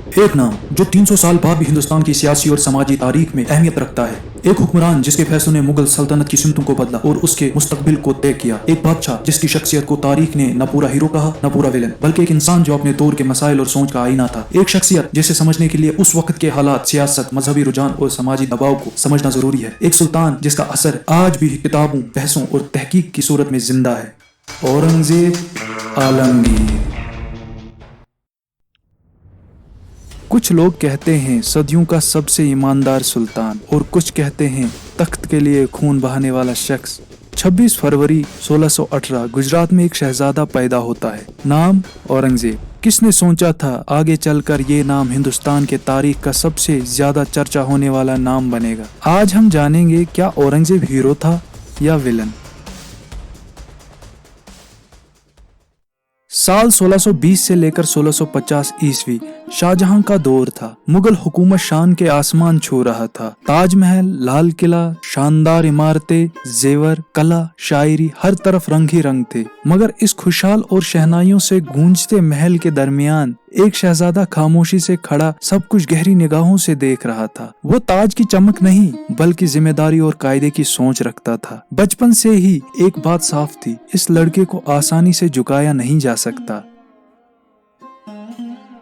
एक नाम जो 300 साल बाद भी हिंदुस्तान की सियासी और समाजी तारीख में अहमियत रखता है। एक हुक्मरान जिसके फैसलों ने मुगल सल्तनत की सिमतों को बदला और उसके मुस्तकबिल को तय किया। एक बादशाह जिसकी शख्सियत को तारीख ने न पूरा हीरो कहा न पूरा विलन, बल्कि एक इंसान जो अपने दौर के मसाइल और सोच का आईना था। एक शख्सियत जिसे समझने के लिए उस वक्त के हालात, सियासत, मजहबी रुझान और समाजी दबाव को समझना जरूरी है। एक सुल्तान जिसका असर आज भी किताबों, बहसों और तहकीक की सूरत में जिंदा है। औरंगजेब आलमगीर। कुछ लोग कहते हैं सदियों का सबसे ईमानदार सुल्तान, और कुछ कहते हैं तख्त के लिए खून बहाने वाला शख्स। 26 फरवरी 1618 गुजरात में एक शहजादा पैदा होता है, नाम औरंगजेब। किसने सोचा था आगे चलकर ये नाम हिंदुस्तान के तारीख का सबसे ज्यादा चर्चा होने वाला नाम बनेगा। आज हम जानेंगे क्या औरंगजेब हीरो था या विलन। साल 1620 से लेकर 1650 ईस्वी शाहजहां का दौर था। मुगल हुकूमत शान के आसमान छू रहा था। ताजमहल, लाल किला, शानदार इमारतें, जेवर, कला, शायरी, हर तरफ रंग ही रंग थे। मगर इस खुशहाल और शहनाइयों से गूंजते महल के दरमियान एक शहजादा खामोशी से खड़ा सब कुछ गहरी निगाहों से देख रहा था। वो ताज की चमक नहीं बल्कि जिम्मेदारी और कायदे की सोच रखता था। बचपन से ही एक बात साफ थी, इस लड़के को आसानी से झुकाया नहीं जा सकता।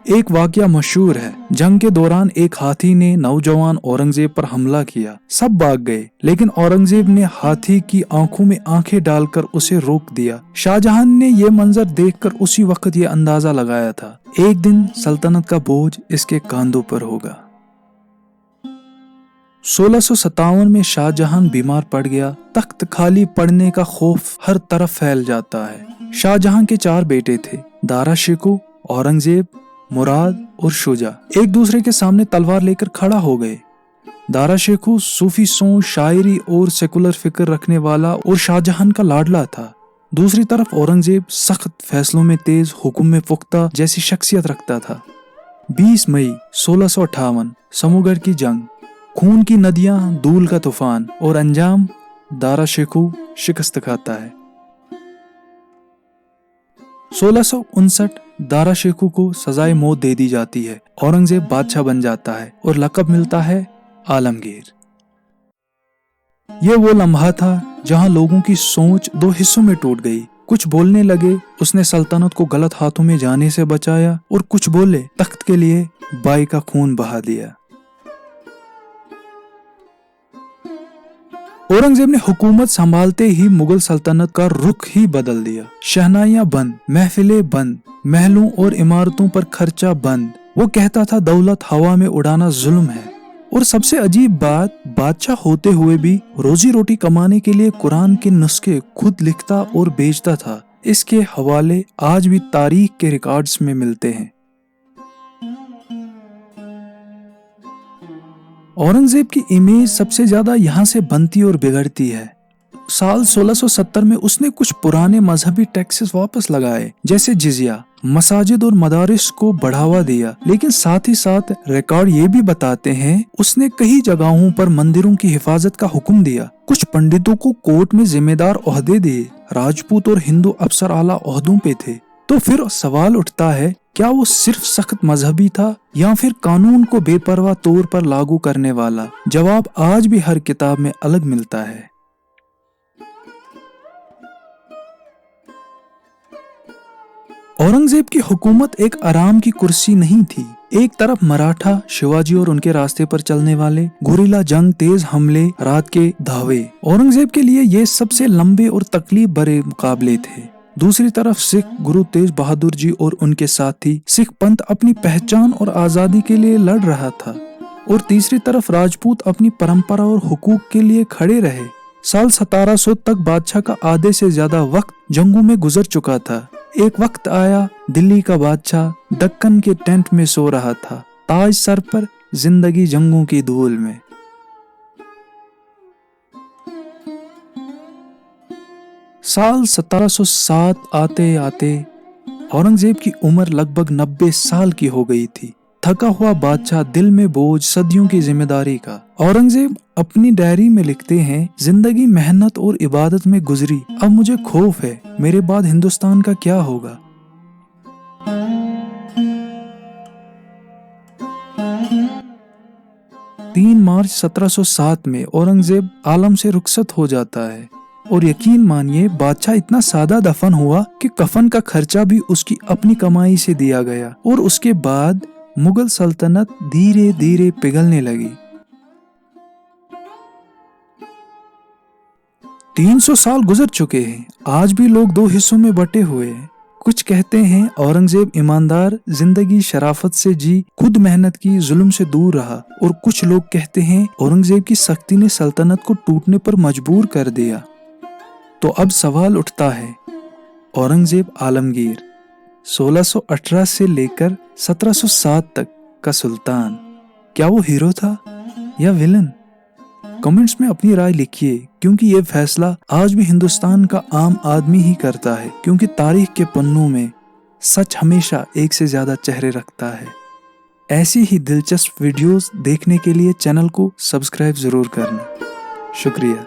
एक वाकया मशहूर है। जंग के दौरान एक हाथी ने नौजवान औरंगजेब पर हमला किया। सब भाग गए, लेकिन औरंगजेब ने हाथी की आंखों में आंखें डालकर उसे रोक दिया। शाहजहां ने ये मंजर देखकर उसी वक्त ये अंदाजा लगाया था, एक दिन सल्तनत का बोझ इसके कांधों पर होगा। 1657 में शाहजहां बीमार पड़ गया। तख्त खाली पड़ने का खौफ हर तरफ फैल जाता है। शाहजहां के 4 बेटे थे, दारा शिकोह, औरंगजेब, मुराद और शुजा। एक दूसरे के सामने तलवार लेकर खड़ा हो गए। दारा शिकोह सूफी सोच, शायरी और सेकुलर फिक्र रखने वाला और शाहजहां का लाडला था। दूसरी तरफ औरंगजेब सख्त, फैसलों में तेज, हुक्म में पुख्ता जैसी शख्सियत रखता था। 20 मई 1658 समूगढ़ की जंग, खून की नदियां, धूल का तूफान और अंजाम दारा शिकोह शिकस्त खाता है। 1659 दारा शिकोह को सजाए मौत दे दी जाती है। औरंगजेब बादशाह बन जाता है और लक़ब मिलता है आलमगीर। ये वो लम्हा था जहां लोगों की सोच 2 हिस्सों में टूट गई। कुछ बोलने लगे उसने सल्तनत को गलत हाथों में जाने से बचाया, और कुछ बोले तख्त के लिए बाई का खून बहा दिया। औरंगजेब ने हुकूमत संभालते ही मुगल सल्तनत का रुख ही बदल दिया। शहनाइयां बंद, महफिलें बंद, महलों और इमारतों पर खर्चा बंद। वो कहता था दौलत हवा में उड़ाना जुल्म है। और सबसे अजीब बात, बादशाह होते हुए भी रोजी रोटी कमाने के लिए कुरान के नुस्खे खुद लिखता और बेचता था। इसके हवाले आज भी तारीख के रिकॉर्ड्स में मिलते हैं। औरंगजेब की इमेज सबसे ज्यादा यहाँ से बनती और बिगड़ती है। साल 1670 में उसने कुछ पुराने मजहबी टैक्सेस वापस लगाए, जैसे जिजिया, मसाजिद और मदारिस को बढ़ावा दिया। लेकिन साथ ही साथ रिकॉर्ड ये भी बताते हैं उसने कई जगहों पर मंदिरों की हिफाजत का हुक्म दिया। कुछ पंडितों को कोर्ट में जिम्मेदार ओहदे दिए। राजपूत और हिंदू अफसर आला ओहदों पे थे। तो फिर सवाल उठता है, क्या वो सिर्फ सख्त मजहबी था या फिर कानून को बेपरवाह तौर पर लागू करने वाला? जवाब आज भी हर किताब में अलग मिलता है। औरंगजेब की हुकूमत एक आराम की कुर्सी नहीं थी। एक तरफ मराठा, शिवाजी और उनके रास्ते पर चलने वाले, गुरिल्ला जंग, तेज हमले, रात के धावे। औरंगजेब के लिए ये सबसे लंबे और तकलीफ भरे मुकाबले थे। दूसरी तरफ सिख गुरु तेज बहादुर जी और उनके साथी सिख पंथ अपनी पहचान और आजादी के लिए लड़ रहा था। और तीसरी तरफ राजपूत अपनी परंपरा और हुकूक के लिए खड़े रहे। साल 1700 तक बादशाह का आधे से ज्यादा वक्त जंगों में गुजर चुका था। एक वक्त आया, दिल्ली का बादशाह दक्कन के टेंट में सो रहा था, ताज सर पर, जिंदगी जंगों की धूल में। साल 1707 आते आते औरंगजेब की उम्र लगभग 90 साल की हो गई थी। थका हुआ बादशाह, दिल में बोझ सदियों की जिम्मेदारी का। औरंगजेब अपनी डायरी में लिखते हैं, जिंदगी मेहनत और इबादत में गुजरी, अब मुझे खौफ है मेरे बाद हिंदुस्तान का क्या होगा। 3 मार्च 1707 में औरंगजेब आलम से रुखसत हो जाता है और यकीन मानिए बादशाह इतना सादा दफन हुआ कि कफन का खर्चा भी उसकी अपनी कमाई से दिया गया। और उसके बाद मुगल सल्तनत धीरे धीरे पिघलने लगी। 300 साल गुजर चुके हैं, आज भी लोग 2 हिस्सों में बटे हुए हैं। कुछ कहते हैं औरंगजेब ईमानदार जिंदगी शराफत से जी, खुद मेहनत की, जुल्म से दूर रहा। और कुछ लोग कहते हैं औरंगजेब की सख्ती ने सल्तनत को टूटने पर मजबूर कर दिया। तो अब सवाल उठता है, औरंगजेब आलमगीर 1618 से लेकर 1707 तक का सुल्तान, क्या वो हीरो था या विलन? कमेंट्स में अपनी राय लिखिए, क्योंकि ये फैसला आज भी हिंदुस्तान का आम आदमी ही करता है, क्योंकि तारीख के पन्नों में सच हमेशा एक से ज्यादा चेहरे रखता है। ऐसी ही दिलचस्प वीडियोस देखने के लिए चैनल को सब्सक्राइब जरूर करना। शुक्रिया।